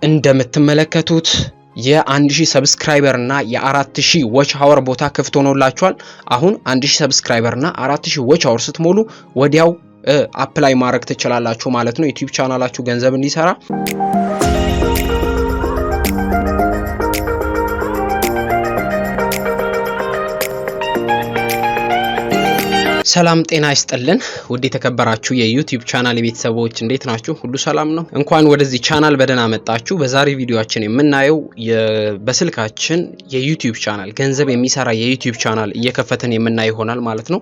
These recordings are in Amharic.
እንደምትመለከቱት የ1000 ሰብስክራይበር እና የ4000 ዎች አወር ቦታ ክፍት ሆኖላችኋል። አሁን 1000 ሰብስክራይበር እና 4000 ዎች አወር ስትሞሉ ወዲያው አፕላይ ማድረግ ትችላላችሁ ማለት ነው ዩቲዩብ ቻናላችሁ ገንዘብ እንዲሰራ። ሰላም ጤና ይስጥልን ውድ የተከበራችሁ የዩቲዩብ ቻናል ቤተሰቦች እንዴት ናችሁ? ሁሉ ሰላም ነው? እንኳን ወደዚህ ቻናል በደህና መጣችሁ። በዛሬ ቪዲዮአችን የምናየው በስልካችን የዩቲዩብ ቻናል ገንዘብ የሚሰራ የዩቲዩብ ቻናል እየከፈተን የምናየው ይሆናል ማለት ነው።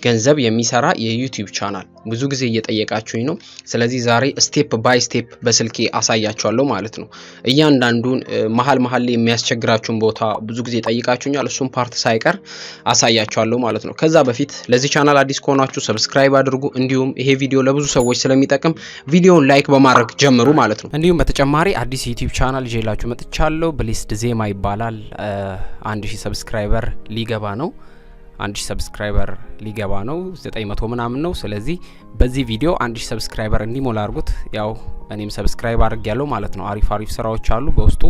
ገንዘብ የሚሰራ የዩቲዩብ ቻናል ብዙ ጊዜ እየጠየቃችሁኝ ነው። ስለዚህ ዛሬ ስቴፕ ባይ ስቴፕ በስልኬ አሳያችኋለሁ ማለት ነው። እያንዳንዱን መሃል ላይ የሚያስቸግራችሁን ቦታ ብዙ ጊዜ ጠይቃችሁኛል። እሱም ፓርት ሳይቀር አሳያችኋለሁ ማለት ነው። ከዛ በፊት ለዚህ ቻናል አዲስ ከሆናችሁ ሰብስክራይብ አድርጉ። እንዲሁም ይሄ ቪዲዮ ለብዙ ሰዎች ስለሚጠቅም ቪዲዮውን ላይክ በማድረግ ጀምሩ ማለት ነው። እንዲሁም በተጨማሪ አዲስ ዩቲዩብ ቻናል ይዤላችሁ መጥቻለሁ። ብሊስድ ዜማ ይባላል። 1000 ሰብስክራይበር ሊገባ ነው። 1000 ሰብስክራይበር ሊገባ ነው። 900 ምናምን ነው። ስለዚህ በዚህ ቪዲዮ 1000 ሰብስክራይበር እንዲሞላ አድርጉት። ያው እኔም ሰብስክራይብ አድርጌያለሁ ማለት ነው። አሪፍ ስራዎች አሉ በውስጡ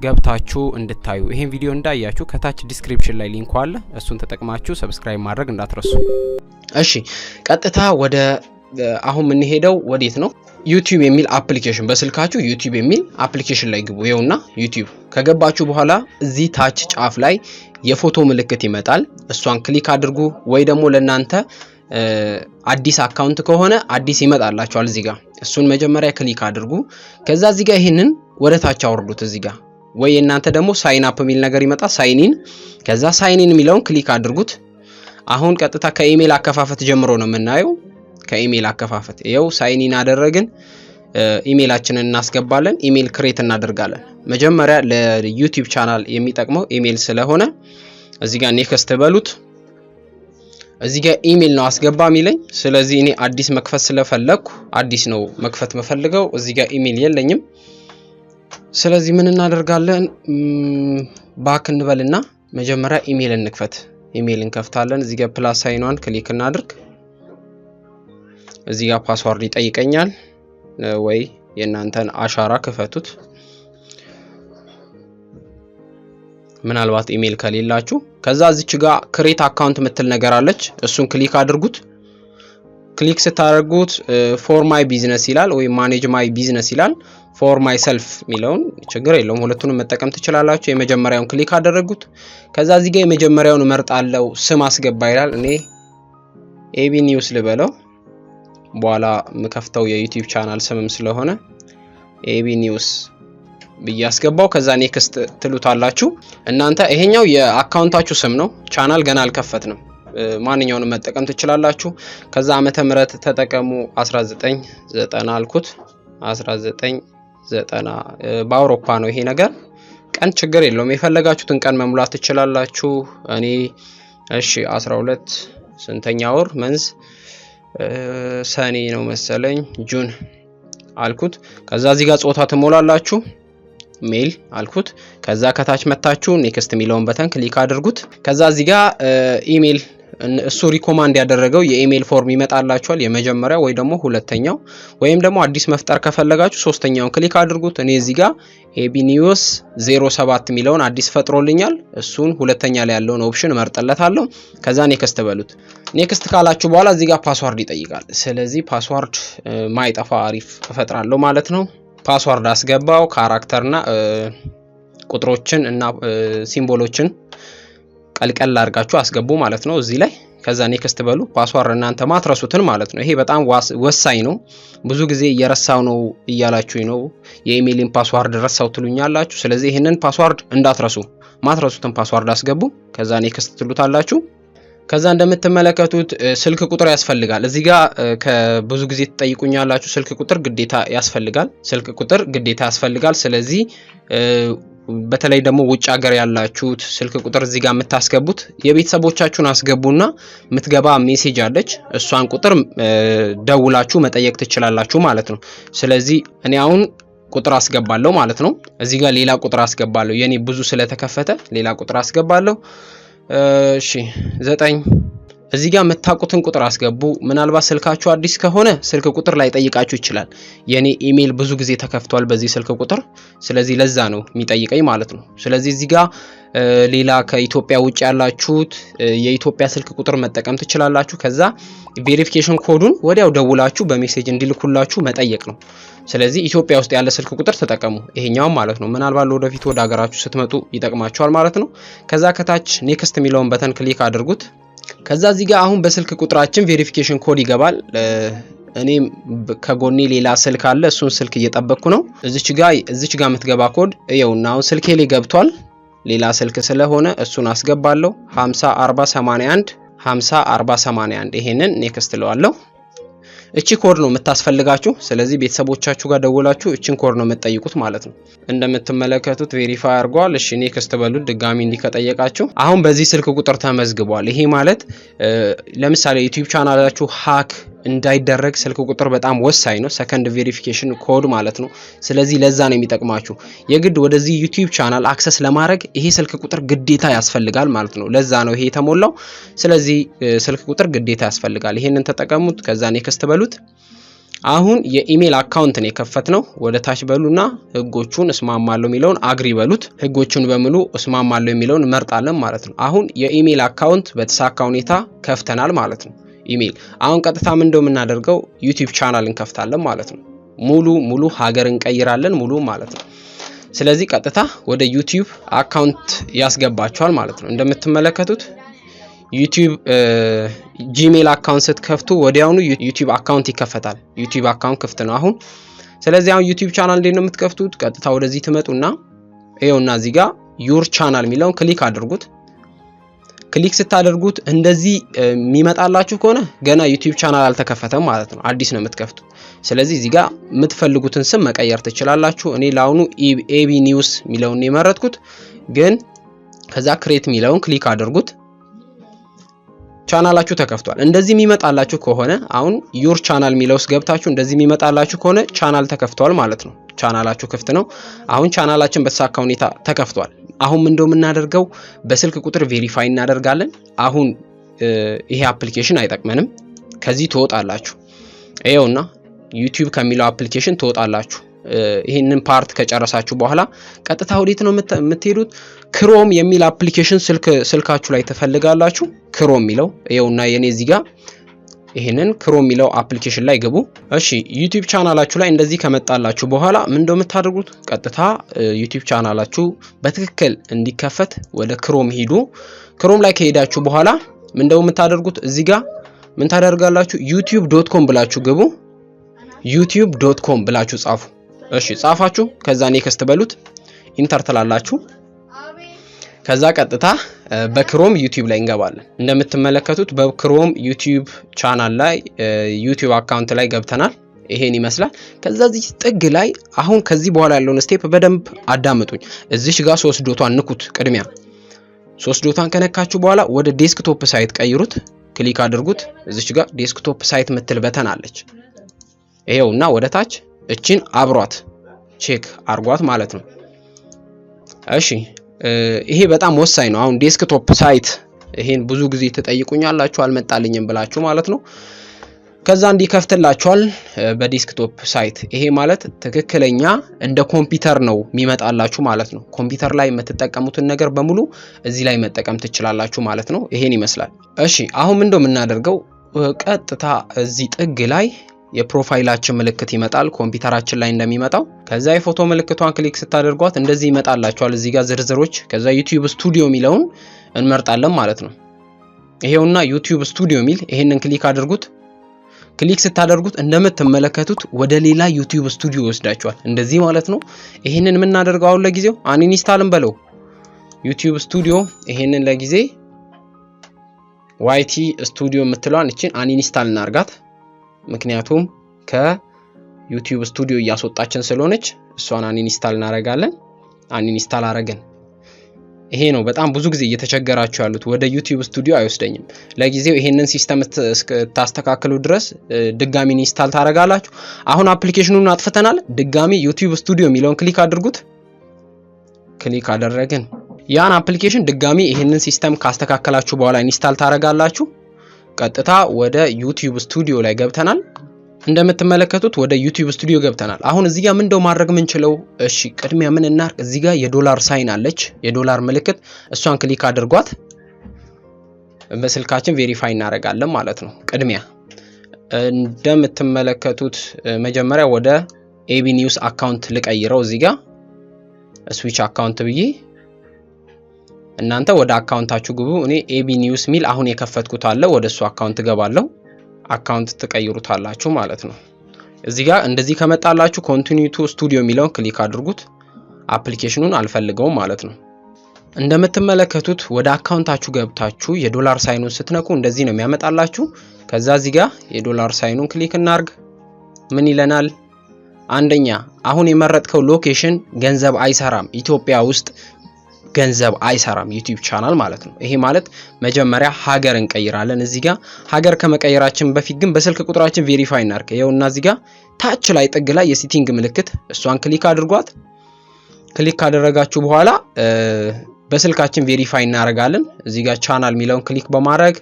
ገብታችሁ እንድታዩ። ይሄን ቪዲዮ እንዳያችሁ ከታች ዲስክሪፕሽን ላይ ሊንኩ አለ። እሱን ተጠቅማችሁ ሰብስክራይብ ማድረግ እንዳትረሱ። እሺ ቀጥታ ወደ አሁን ምን ሄደው ወዴት ነው? ዩቲዩብ የሚል አፕሊኬሽን በስልካችሁ ዩቲዩብ የሚል አፕሊኬሽን ላይ ግቡ። ይኸውና ዩቲዩብ ከገባችሁ በኋላ እዚህ ታች ጫፍ ላይ የፎቶ ምልክት ይመጣል። እሷን ክሊክ አድርጉ። ወይ ደግሞ ለናንተ አዲስ አካውንት ከሆነ አዲስ ይመጣላችኋል እዚህ ጋር። እሱን መጀመሪያ ክሊክ አድርጉ። ከዛ እዚህ ጋር ይሄንን ወደ ታች አውርዱት እዚህ ጋር። ወይ እናንተ ደግሞ ሳይን አፕ የሚል ነገር ይመጣ ሳይኒን። ከዛ ሳይኒን የሚለውን ክሊክ አድርጉት። አሁን ቀጥታ ከኢሜል አከፋፈት ጀምሮ ነው የምናየው። ከኢሜል አከፋፈት ይኸው ሳይኒን አደረግን። ኢሜላችንን እናስገባለን። ኢሜል ክሬት እናደርጋለን። መጀመሪያ ለዩቲዩብ ቻናል የሚጠቅመው ኢሜል ስለሆነ እዚህ ጋር ኔክስት በሉት። እዚህ ጋር ኢሜል ነው አስገባ የሚለኝ። ስለዚህ እኔ አዲስ መክፈት ስለፈለኩ አዲስ ነው መክፈት መፈልገው። እዚህ ጋር ኢሜል የለኝም። ስለዚህ ምን እናደርጋለን? ባክ እንበልና መጀመሪያ ኢሜል እንክፈት። ኢሜል እንከፍታለን። እዚህ ጋር ፕላስ ሳይኗን ክሊክ እናድርግ። እዚህ ጋር ፓስወርድ ይጠይቀኛል። ወይ የእናንተን አሻራ ክፈቱት። ምናልባት ኢሜል ከሌላችሁ ከዛ እዚች ጋር ክሬት አካውንት ምትል ነገር አለች። እሱን ክሊክ አድርጉት። ክሊክ ስታደርጉት ፎር ማይ ቢዝነስ ይላል ወይ ማኔጅ ማይ ቢዝነስ ይላል። ፎር ማይ ሰልፍ ሚለውን ችግር የለውም ሁለቱንም መጠቀም ትችላላችሁ። የመጀመሪያውን ክሊክ አደረጉት። ከዛ እዚህ ጋር የመጀመሪያውን መርጣለው። ስም አስገባ ይላል። እኔ ኤቢ ኒውስ ልበለው። በኋላ ምከፍተው የዩቲዩብ ቻናል ስምም ስለሆነ ኤቢ ኒውስ ብያስገባው። ከዛ ኔክስት ትሉታላችሁ። እናንተ ይሄኛው የአካውንታችሁ ስም ነው። ቻናል ገና አልከፈትንም። ማንኛውንም መጠቀም ትችላላችሁ። ከዛ ዓመተ ምህረት ተጠቀሙ። 1990 አልኩት። 1990 በአውሮፓ ነው ይሄ ነገር። ቀን ችግር የለውም የፈለጋችሁትን ቀን መሙላት ትችላላችሁ። እኔ እሺ 12 ስንተኛ ወር መንዝ ሰኔ ነው መሰለኝ ጁን አልኩት። ከዛ እዚህ ጋር ጾታ ትሞላላችሁ። ሜል አልኩት። ከዛ ከታች መታችሁ ኔክስት ሚለውን በተን ክሊክ አድርጉት። ከዛ እዚህ ጋር ኢሜል እሱ ሪኮማንድ ያደረገው የኢሜል ፎርም ይመጣላችኋል። የመጀመሪያ ወይ ደግሞ ሁለተኛው ወይም ደግሞ አዲስ መፍጠር ከፈለጋችሁ ሶስተኛውን ክሊክ አድርጉት። እኔ እዚህ ጋር ኤቢኒውስ 07 ሚለውን አዲስ ፈጥሮልኛል። እሱን ሁለተኛ ላይ ያለውን ኦፕሽን መርጠለታለሁ። ከዛ ኔክስት በሉት። ኔክስት ካላችሁ በኋላ እዚህ ጋር ፓስወርድ ይጠይቃል። ስለዚህ ፓስወርድ ማይጠፋ አሪፍ እፈጥራለሁ ማለት ነው። ፓስወርድ አስገባው። ካራክተርና ቁጥሮችን እና ሲምቦሎችን ቀልቀል አድርጋችሁ አስገቡ ማለት ነው እዚህ ላይ። ከዛ ኔክስት በሉ። ፓስወርድ እናንተ ማትረሱትን ማለት ነው። ይሄ በጣም ወሳኝ ነው። ብዙ ጊዜ እየረሳው ነው እያላችሁኝ ነው። የኢሜይልን ፓስወርድ ረሳው ትሉኛላችሁ። ስለዚህ ይሄንን ፓስወርድ እንዳትረሱ። ማትረሱትን ፓስወርድ አስገቡ። ከዛ ኔክስት ትሉታላችሁ። ከዛ እንደምትመለከቱት ስልክ ቁጥር ያስፈልጋል። እዚህ ጋር ከብዙ ጊዜ ተጠይቁኛላችሁ። ስልክ ቁጥር ግዴታ ያስፈልጋል። ስልክ ቁጥር ግዴታ ያስፈልጋል። ስለዚህ በተለይ ደግሞ ውጭ ሀገር ያላችሁት ስልክ ቁጥር እዚህ ጋር የምታስገቡት የቤተሰቦቻችሁን አስገቡና ምትገባ ሜሴጅ አለች። እሷን ቁጥር ደውላችሁ መጠየቅ ትችላላችሁ ማለት ነው። ስለዚህ እኔ አሁን ቁጥር አስገባለሁ ማለት ነው። እዚህ ጋር ሌላ ቁጥር አስገባለሁ። የኔ ብዙ ስለተከፈተ ሌላ ቁጥር አስገባለሁ። እሺ 9 እዚህ ጋር የምታውቁትን ቁጥር አስገቡ። ምናልባት ስልካችሁ አዲስ ከሆነ ስልክ ቁጥር ላይ ጠይቃችሁ ይችላል። የኔ ኢሜል ብዙ ጊዜ ተከፍቷል በዚህ ስልክ ቁጥር፣ ስለዚህ ለዛ ነው የሚጠይቀኝ ማለት ነው። ስለዚህ እዚህ ጋር ሌላ ከኢትዮጵያ ውጭ ያላችሁት የኢትዮጵያ ስልክ ቁጥር መጠቀም ትችላላችሁ። ከዛ ቬሪፊኬሽን ኮዱን ወዲያው ደውላችሁ በሜሴጅ እንዲልኩላችሁ መጠየቅ ነው። ስለዚህ ኢትዮጵያ ውስጥ ያለ ስልክ ቁጥር ተጠቀሙ፣ ይሄኛው ማለት ነው። ምናልባት ለወደፊት ወደ ሀገራችሁ ስትመጡ ይጠቅማችኋል ማለት ነው። ከዛ ከታች ኔክስት የሚለውን በተን ክሊክ አድርጉት። ከዛ እዚህ ጋር አሁን በስልክ ቁጥራችን ቬሪፊኬሽን ኮድ ይገባል። እኔ ከጎኔ ሌላ ስልክ አለ፣ እሱን ስልክ እየጠበቅኩ ነው። እዚች ጋር የምትገባ ኮድ ይኸውና አሁን ስልኬ ላይ ገብቷል። ሌላ ስልክ ስለሆነ እሱን አስገባለሁ። 504081 504081 ይሄንን ኔክስት ለዋለሁ። እቺ ኮድ ነው የምታስፈልጋችሁ። ስለዚህ ቤተሰቦቻችሁ ጋር ደውላችሁ እቺን ኮድ ነው የምትጠይቁት ማለት ነው። እንደምትመለከቱት ቬሪፋይ አድርጓል። እሺ ኔክስት በሉት ድጋሚ እንዲከጠየቃችሁ። አሁን በዚህ ስልክ ቁጥር ተመዝግቧል። ይሄ ማለት ለምሳሌ ዩቲዩብ ቻናላችሁ ሃክ እንዳይደረግ ስልክ ቁጥር በጣም ወሳኝ ነው። ሰከንድ ቬሪፊኬሽን ኮድ ማለት ነው። ስለዚህ ለዛ ነው የሚጠቅማችሁ። የግድ ወደዚህ ዩቲዩብ ቻናል አክሰስ ለማድረግ ይሄ ስልክ ቁጥር ግዴታ ያስፈልጋል ማለት ነው። ለዛ ነው ይሄ የተሞላው። ስለዚህ ስልክ ቁጥር ግዴታ ያስፈልጋል። ይሄንን ተጠቀሙት። ከዛ ኔክስት በሉት። አሁን የኢሜል አካውንት ነው የከፈትነው። ወደ ታች በሉና ህጎቹን እስማማለሁ የሚለውን አግሪ በሉት። ህጎቹን በሙሉ እስማማለሁ የሚለውን መርጣለን ማለት ነው። አሁን የኢሜል አካውንት በተሳካ ሁኔታ ከፍተናል ማለት ነው። ኢሜል አሁን ቀጥታ ምን እንደምናደርገው ዩቲዩብ ቻናል እንከፍታለን ማለት ነው። ሙሉ ሀገር እንቀይራለን ሙሉ ማለት ነው። ስለዚህ ቀጥታ ወደ ዩቲዩብ አካውንት ያስገባቸዋል ማለት ነው። እንደምትመለከቱት ዩቲዩብ ጂሜል አካውንት ስትከፍቱ ወዲያውኑ ዩቲዩብ አካውንት ይከፈታል። ዩቲዩብ አካውንት ክፍት ነው አሁን። ስለዚህ አሁን ዩቲዩብ ቻናል እንዴት ነው የምትከፍቱት? ቀጥታ ወደዚህ ትመጡና ይኸውና እዚህ ጋር ዩር ቻናል የሚለውን ክሊክ አድርጉት። ክሊክ ስታደርጉት እንደዚህ የሚመጣላችሁ ከሆነ ገና ዩቲዩብ ቻናል አልተከፈተም ማለት ነው። አዲስ ነው የምትከፍቱ። ስለዚህ እዚህ ጋር የምትፈልጉትን ስም መቀየር ትችላላችሁ። እኔ ለአሁኑ ኤቢ ኒውስ የሚለውን የመረጥኩት ግን ከዛ ክሬት የሚለውን ክሊክ አድርጉት። ቻናላችሁ ተከፍቷል። እንደዚህ የሚመጣላችሁ ከሆነ አሁን ዩር ቻናል የሚለው ውስጥ ገብታችሁ እንደዚህ የሚመጣላችሁ ከሆነ ቻናል ተከፍቷል ማለት ነው። ቻናላችሁ ክፍት ነው። አሁን ቻናላችን በተሳካ ሁኔታ ተከፍቷል። አሁን ምን እንደምናደርገው በስልክ ቁጥር ቬሪፋይ እናደርጋለን። አሁን ይሄ አፕሊኬሽን አይጠቅመንም። ከዚህ ትወጣላችሁ። ይሄውና ዩቲዩብ ከሚለው አፕሊኬሽን ትወጣላችሁ። ይሄንን ፓርት ከጨረሳችሁ በኋላ ቀጥታ ወዴት ነው የምትሄዱት? ክሮም የሚል አፕሊኬሽን ስልካችሁ ላይ ትፈልጋላችሁ። ክሮም የሚለው ይሄውና የኔ እዚህ ጋር ይሄንን ክሮም የሚለው አፕሊኬሽን ላይ ግቡ። እሺ ዩቲዩብ ቻናላችሁ ላይ እንደዚህ ከመጣላችሁ በኋላ ምን እንደምታደርጉት ቀጥታ ዩቲዩብ ቻናላችሁ በትክክል እንዲከፈት ወደ ክሮም ሂዱ። ክሮም ላይ ከሄዳችሁ በኋላ ምን እንደምታደርጉት እዚህ ጋር ምን ታደርጋላችሁ? youtube.com ብላችሁ ግቡ። youtube.com ብላችሁ ጻፉ። እሺ ጻፋችሁ። ከዛ ኔክስት በሉት። ኢንተር ትላላችሁ። ከዛ ቀጥታ በክሮም ዩቲዩብ ላይ እንገባለን። እንደምትመለከቱት በክሮም ዩቲዩብ ቻናል ላይ ዩቲዩብ አካውንት ላይ ገብተናል። ይሄን ይመስላል። ከዛ እዚህ ጥግ ላይ አሁን ከዚህ በኋላ ያለውን ስቴፕ በደንብ አዳምጡኝ። እዚሽ ጋር 3 ዶቷን ንኩት። ቅድሚያ 3 ዶቷን ከነካችሁ በኋላ ወደ ዴስክቶፕ ሳይት ቀይሩት። ክሊክ አድርጉት። እዚሽ ጋር ዴስክቶፕ ሳይት ምትል በተን አለች። ይሄውና ወደ ታች እቺን አብሯት ቼክ አርጓት ማለት ነው። እሺ ይሄ በጣም ወሳኝ ነው። አሁን ዴስክቶፕ ሳይት ይሄን ብዙ ጊዜ ተጠይቁኛላችሁ አልመጣልኝም ብላችሁ ማለት ነው። ከዛ እንዲከፍትላችኋል በዴስክቶፕ ሳይት። ይሄ ማለት ትክክለኛ እንደ ኮምፒውተር ነው የሚመጣላችሁ ማለት ነው። ኮምፒውተር ላይ የምትጠቀሙትን ነገር በሙሉ እዚህ ላይ መጠቀም ትችላላችሁ ማለት ነው። ይሄን ይመስላል። እሺ አሁን ምን እንደምናደርገው ቀጥታ እዚህ ጥግ ላይ የፕሮፋይላችን ምልክት ይመጣል ኮምፒውተራችን ላይ እንደሚመጣው። ከዛ የፎቶ ምልክቷን ክሊክ ስታደርጓት እንደዚህ ይመጣላችኋል እዚህ ጋር ዝርዝሮች። ከዛ ዩቲዩብ ስቱዲዮ የሚለውን እንመርጣለን ማለት ነው። ይሄውና ዩቲዩብ ስቱዲዮ የሚል ይሄንን ክሊክ አድርጉት። ክሊክ ስታደርጉት እንደምትመለከቱት ወደ ሌላ ዩቲዩብ ስቱዲዮ ወስዳችኋል እንደዚህ ማለት ነው። ይሄንን የምናደርገው አሁን ለጊዜው አንኢንስታልን በለው ዩቲዩብ ስቱዲዮ። ይሄንን ለጊዜ ዋይቲ ስቱዲዮ የምትለዋን እቺን አንኢንስታል እናርጋት። ምክንያቱም ከዩቲዩብ ስቱዲዮ እያስወጣችን ስለሆነች እሷን አንኢንስታል እናረጋለን። አንኢንስታል አረግን። ይሄ ነው በጣም ብዙ ጊዜ እየተቸገራችሁ ያሉት። ወደ ዩቲዩብ ስቱዲዮ አይወስደኝም። ለጊዜው ይሄንን ሲስተም ታስተካክሉ ድረስ ድጋሚ ኢንስታል ታረጋላችሁ። አሁን አፕሊኬሽኑን አጥፍተናል። ድጋሚ ዩቲዩብ ስቱዲዮ የሚለውን ክሊክ አድርጉት። ክሊክ አደረግን። ያን አፕሊኬሽን ድጋሚ ይሄንን ሲስተም ካስተካከላችሁ በኋላ ኢንስታል ታረጋላችሁ። ቀጥታ ወደ ዩቲዩብ ስቱዲዮ ላይ ገብተናል። እንደምትመለከቱት ወደ ዩቲዩብ ስቱዲዮ ገብተናል። አሁን እዚህ ጋር ምንድነው ማድረግ የምንችለው? እሺ ቅድሚያ ምን እናርግ? እዚህ ጋር የዶላር ሳይን አለች፣ የዶላር ምልክት፣ እሷን ክሊክ አድርጓት። በስልካችን ቬሪፋይ እናደርጋለን ማለት ነው። ቅድሚያ እንደምትመለከቱት መጀመሪያ ወደ ኤቢ ኒውስ አካውንት ልቀይረው። እዚህ ጋር ስዊች አካውንት ብዬ እናንተ ወደ አካውንታችሁ ግቡ። እኔ ኤቢ ኒውስ ሚል አሁን የከፈትኩት አለ፣ ወደ እሱ አካውንት ገባለሁ። አካውንት ትቀይሩታላችሁ ማለት ነው። እዚህ ጋር እንደዚህ ከመጣላችሁ ኮንቲኒዩ ቱ ስቱዲዮ የሚለውን ክሊክ አድርጉት። አፕሊኬሽኑን አልፈልገውም ማለት ነው። እንደምትመለከቱት ወደ አካውንታችሁ ገብታችሁ የዶላር ሳይኑን ስትነኩ እንደዚህ ነው የሚያመጣላችሁ። ከዛ እዚህ ጋር የዶላር ሳይኑን ክሊክ እናርግ። ምን ይለናል? አንደኛ አሁን የመረጥከው ሎኬሽን ገንዘብ አይሰራም፣ ኢትዮጵያ ውስጥ ገንዘብ አይሰራም ዩቲዩብ ቻናል ማለት ነው። ይሄ ማለት መጀመሪያ ሀገር እንቀይራለን። እዚህ ጋር ሀገር ከመቀየራችን በፊት ግን በስልክ ቁጥራችን ቬሪፋይ እናርግ። ይኸውና እዚህ ጋር ታች ላይ ጥግ ላይ የሴቲንግ ምልክት እሷን ክሊክ አድርጓት። ክሊክ ካደረጋችሁ በኋላ በስልካችን ቬሪፋይ እናደርጋለን። እዚህ ጋር ቻናል የሚለውን ክሊክ በማድረግ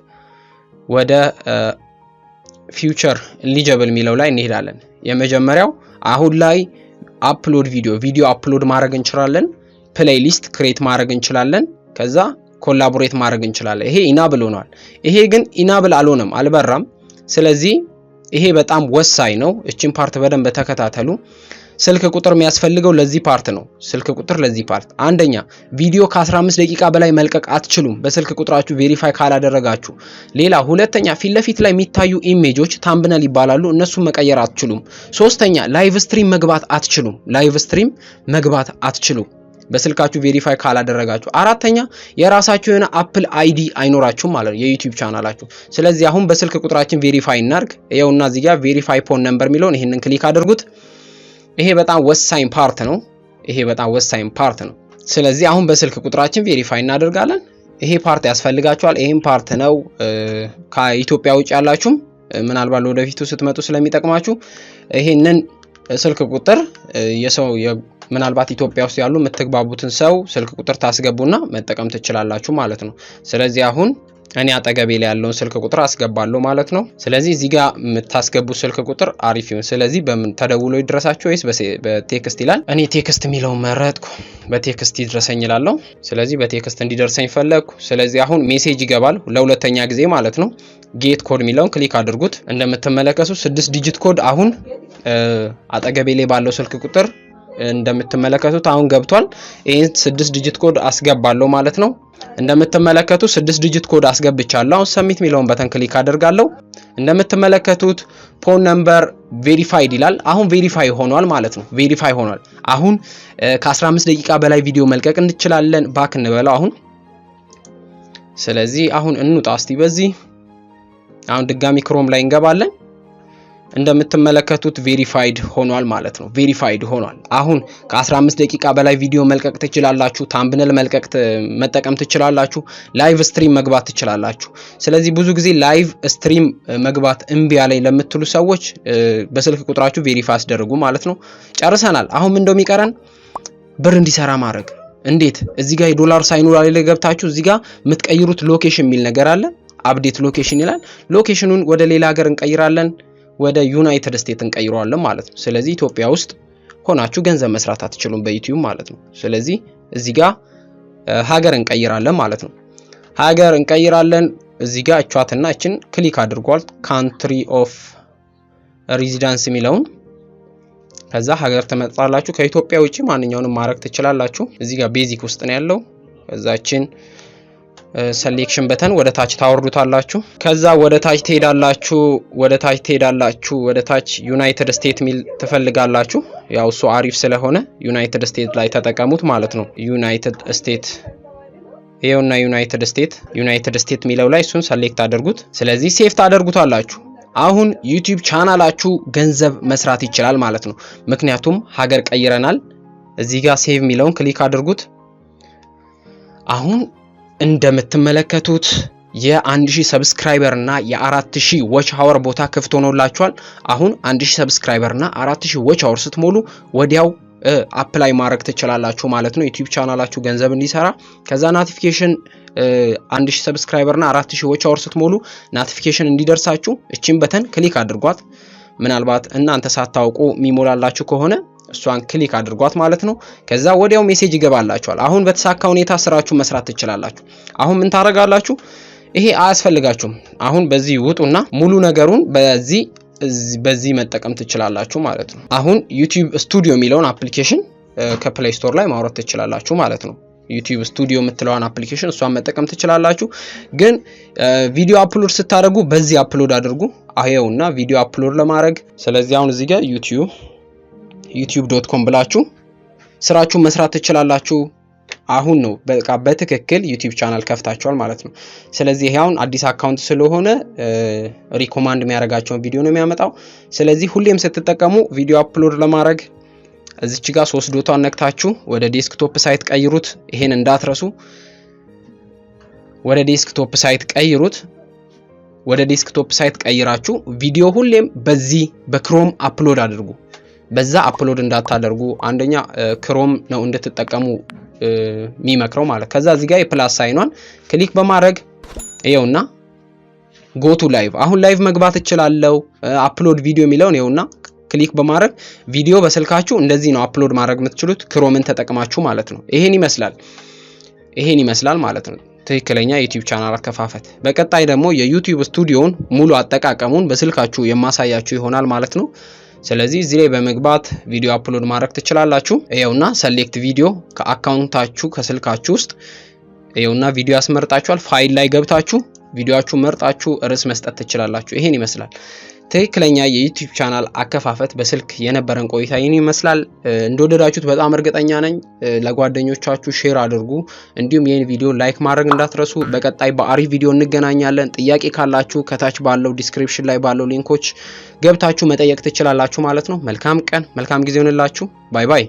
ወደ ፊውቸር ኤሊጂብል የሚለው ላይ እንሄዳለን። የመጀመሪያው አሁን ላይ አፕሎድ ቪዲዮ አፕሎድ ማድረግ እንችላለን። ፕሌይሊስት ክሬት ማድረግ እንችላለን። ከዛ ኮላቦሬት ማድረግ እንችላለን። ይሄ ኢናብል ሆኗል። ይሄ ግን ኢናብል አልሆነም፣ አልበራም። ስለዚህ ይሄ በጣም ወሳኝ ነው። እቺን ፓርት በደንብ ተከታተሉ። ስልክ ቁጥር የሚያስፈልገው ለዚህ ፓርት ነው። ስልክ ቁጥር ለዚህ ፓርት አንደኛ ቪዲዮ ከ15 ደቂቃ በላይ መልቀቅ አትችሉም በስልክ ቁጥራችሁ ቬሪፋይ ካላደረጋችሁ። ሌላ ሁለተኛ ፊት ለፊት ላይ የሚታዩ ኢሜጆች ታምብነል ይባላሉ፣ እነሱን መቀየር አትችሉም። ሶስተኛ ላይቭ ስትሪም መግባት አትችሉም። ላይቭ ስትሪም መግባት አትችሉም በስልካችሁ ቬሪፋይ ካላደረጋችሁ። አራተኛ የራሳችሁ የሆነ አፕል አይዲ አይኖራችሁም ማለት ነው የዩቲዩብ ቻናላችሁ። ስለዚህ አሁን በስልክ ቁጥራችን ቬሪፋይ እናርግ። ይኸውና እዚህ ጋር ቬሪፋይ ፎን ነምበር የሚለውን ይሄንን ክሊክ አድርጉት። ይሄ በጣም ወሳኝ ፓርት ነው። ስለዚህ አሁን በስልክ ቁጥራችን ቬሪፋይ እናደርጋለን። ይሄ ፓርት ያስፈልጋችኋል። ይሄን ፓርት ነው ከኢትዮጵያ ውጭ ያላችሁም ምናልባት ወደፊቱ ስትመጡ ስለሚጠቅማችሁ ይሄንን ስልክ ቁጥር የሰው ምናልባት ኢትዮጵያ ውስጥ ያሉ የምትግባቡትን ሰው ስልክ ቁጥር ታስገቡና መጠቀም ትችላላችሁ ማለት ነው። ስለዚህ አሁን እኔ አጠገቤ ላይ ያለውን ስልክ ቁጥር አስገባለሁ ማለት ነው። ስለዚህ እዚህ ጋር የምታስገቡት ስልክ ቁጥር አሪፍ ይሁን። ስለዚህ በምን ተደውሎ ይድረሳችሁ ወይስ በቴክስት ይላል? እኔ ቴክስት የሚለውን መረጥኩ። በቴክስት ይድረሰኝ ይላል። ስለዚህ በቴክስት እንዲደርሰኝ ፈለግኩ። ስለዚህ አሁን ሜሴጅ ይገባል ለሁለተኛ ጊዜ ማለት ነው። ጌት ኮድ የሚለውን ክሊክ አድርጉት። እንደምትመለከቱት 6 ዲጂት ኮድ አሁን አጠገቤ ላይ ባለው ስልክ ቁጥር እንደምትመለከቱት አሁን ገብቷል። ይሄን 6 ዲጂት ኮድ አስገባለሁ ማለት ነው። እንደምትመለከቱት 6 ዲጂት ኮድ አስገብቻለሁ። አሁን ሰሚት የሚለውን በተን ክሊክ አደርጋለሁ። እንደምትመለከቱት ፎን ነምበር ቬሪፋይድ ይላል። አሁን ቬሪፋይ ሆኗል ማለት ነው። ቬሪፋይ ሆኗል። አሁን ከ15 ደቂቃ በላይ ቪዲዮ መልቀቅ እንችላለን። ባክ እንበለው አሁን። ስለዚህ አሁን እንውጣ እስቲ በዚህ። አሁን ድጋሚ ክሮም ላይ እንገባለን። እንደምትመለከቱት ቬሪፋይድ ሆኗል ማለት ነው። ቬሪፋይድ ሆኗል። አሁን ከ15 ደቂቃ በላይ ቪዲዮ መልቀቅ ትችላላችሁ። ታምብነል መጠቀም ትችላላችሁ። ላይቭ ስትሪም መግባት ትችላላችሁ። ስለዚህ ብዙ ጊዜ ላይቭ ስትሪም መግባት እምቢ ያለኝ ለምትሉ ሰዎች በስልክ ቁጥራችሁ ቬሪፋይ አስደርጉ ማለት ነው። ጨርሰናል። አሁን ምን እንደሚቀረን ብር እንዲሰራ ማድረግ። እንዴት? እዚህ ጋር የዶላር ሳይኑ ላይ ገብታችሁ እዚህ ጋር የምትቀይሩት ሎኬሽን የሚል ነገር አለ። አፕዴት ሎኬሽን ይላል። ሎኬሽኑን ወደ ሌላ ሀገር እንቀይራለን። ወደ ዩናይትድ ስቴትስ እንቀይረዋለን ማለት ነው። ስለዚህ ኢትዮጵያ ውስጥ ሆናችሁ ገንዘብ መስራት አትችሉም በዩቲዩብ ማለት ነው። ስለዚህ እዚህ ጋር ሀገር እንቀይራለን ማለት ነው። ሀገር እንቀይራለን። እዚህ ጋር እቿትና እችን ክሊክ አድርጓል። ካንትሪ ኦፍ ሬዚደንስ የሚለውን ከዛ ሀገር ተመጣጣላችሁ። ከኢትዮጵያ ውጪ ማንኛውንም ማድረግ ትችላላችሁ። እዚህ ጋር ቤዚክ ውስጥ ነው ያለው። ከዛችን ሴሌክሽን በተን ወደ ታች ታወርዱታላችሁ። ከዛ ወደ ታች ትሄዳላችሁ። ወደ ታች ዩናይትድ ስቴትስ ሚል ትፈልጋላችሁ። ያው እሱ አሪፍ ስለሆነ ዩናይትድ ስቴትስ ላይ ተጠቀሙት ማለት ነው። ዩናይትድ ስቴትስ ይሄውና ዩናይትድ ስቴትስ ሚለው ላይ እሱን ሴሌክት አድርጉት። ስለዚህ ሴቭ ታደርጉታላችሁ። አሁን ዩቲዩብ ቻናላችሁ ገንዘብ መስራት ይችላል ማለት ነው። ምክንያቱም ሀገር ቀይረናል። እዚህ ጋር ሴቭ ሚለውን ክሊክ አድርጉት። አሁን እንደምትመለከቱት የ1000 ሰብስክራይበር እና የ4000 ዎች አወር ቦታ ክፍት ሆኖላችኋል። አሁን 1000 ሰብስክራይበር እና 4000 ዎች አወር ስትሞሉ ወዲያው አፕላይ ማድረግ ትችላላችሁ ማለት ነው ዩቲዩብ ቻናላችሁ ገንዘብ እንዲሰራ። ከዛ ኖቲፊኬሽን 1000 ሰብስክራይበር እና 4000 ዎች አወር ስትሞሉ ኖቲፊኬሽን እንዲደርሳችሁ እቺን በተን ክሊክ አድርጓት። ምናልባት እናንተ ሳታውቁ የሚሞላላችሁ ከሆነ እሷን ክሊክ አድርጓት ማለት ነው። ከዛ ወዲያው ሜሴጅ ይገባላችኋል። አሁን በተሳካ ሁኔታ ስራችሁ መስራት ትችላላችሁ። አሁን ምን ታረጋላችሁ? ይሄ አያስፈልጋችሁም። አሁን በዚህ ውጡና ሙሉ ነገሩን በዚህ መጠቀም ትችላላችሁ ማለት ነው። አሁን ዩቲዩብ ስቱዲዮ የሚለውን አፕሊኬሽን ከፕሌይ ስቶር ላይ ማውረድ ትችላላችሁ ማለት ነው። ዩቲዩብ ስቱዲዮ የምትለዋን አፕሊኬሽን እሷን መጠቀም ትችላላችሁ። ግን ቪዲዮ አፕሎድ ስታደርጉ በዚህ አፕሎድ አድርጉ። አየውና ቪዲዮ አፕሎድ ለማድረግ ስለዚህ አሁን እዚህ ጋር youtube.com ብላችሁ ስራችሁን መስራት ትችላላችሁ። አሁን ነው በቃ በትክክል ዩቲዩብ ቻናል ከፍታችኋል ማለት ነው። ስለዚህ ይሄ አሁን አዲስ አካውንት ስለሆነ ሪኮማንድ የሚያደርጋቸውን ቪዲዮ ነው የሚያመጣው። ስለዚህ ሁሌም ስትጠቀሙ ቪዲዮ አፕሎድ ለማድረግ እዚች ጋር 3 ዶቷን ነክታችሁ ወደ ዴስክቶፕ ሳይት ቀይሩት። ይሄን እንዳትረሱ። ወደ ዴስክቶፕ ሳይት ቀይሩት። ወደ ዴስክቶፕ ሳይት ቀይራችሁ ቪዲዮ ሁሌም በዚህ በክሮም አፕሎድ አድርጉ። በዛ አፕሎድ እንዳታደርጉ አንደኛ ክሮም ነው እንድትጠቀሙ የሚመክረው ማለት። ከዛ እዚህ ጋር የፕላስ ሳይኗን ክሊክ በማድረግ ይኸውና ጎቱ ላይቭ። አሁን ላይቭ መግባት እችላለሁ። አፕሎድ ቪዲዮ የሚለውን ይኸውና ክሊክ በማድረግ ቪዲዮ በስልካችሁ እንደዚህ ነው አፕሎድ ማድረግ የምትችሉት ክሮምን ተጠቅማችሁ ማለት ነው። ይሄን ይመስላል ማለት ነው ትክክለኛ ዩቲዩብ ቻናል አከፋፈት። በቀጣይ ደግሞ የዩቲዩብ ስቱዲዮን ሙሉ አጠቃቀሙን በስልካችሁ የማሳያችሁ ይሆናል ማለት ነው። ስለዚህ እዚህ ላይ በመግባት ቪዲዮ አፕሎድ ማድረግ ትችላላችሁ። ይኸውና ሰሌክት ቪዲዮ ከአካውንታችሁ ከስልካችሁ ውስጥ ይኸውና ቪዲዮ ያስመርጣችኋል። ፋይል ላይ ገብታችሁ ቪዲዮአችሁ መርጣችሁ ርዕስ መስጠት ትችላላችሁ። ይሄን ይመስላል ትክክለኛ የዩቲዩብ ቻናል አከፋፈት። በስልክ የነበረን ቆይታ ይህን ይመስላል። እንደወደዳችሁት በጣም እርግጠኛ ነኝ። ለጓደኞቻችሁ ሼር አድርጉ። እንዲሁም ይህን ቪዲዮ ላይክ ማድረግ እንዳትረሱ። በቀጣይ በአሪፍ ቪዲዮ እንገናኛለን። ጥያቄ ካላችሁ ከታች ባለው ዲስክሪፕሽን ላይ ባለው ሊንኮች ገብታችሁ መጠየቅ ትችላላችሁ ማለት ነው። መልካም ቀን፣ መልካም ጊዜ ይሁንላችሁ። ባይ ባይ።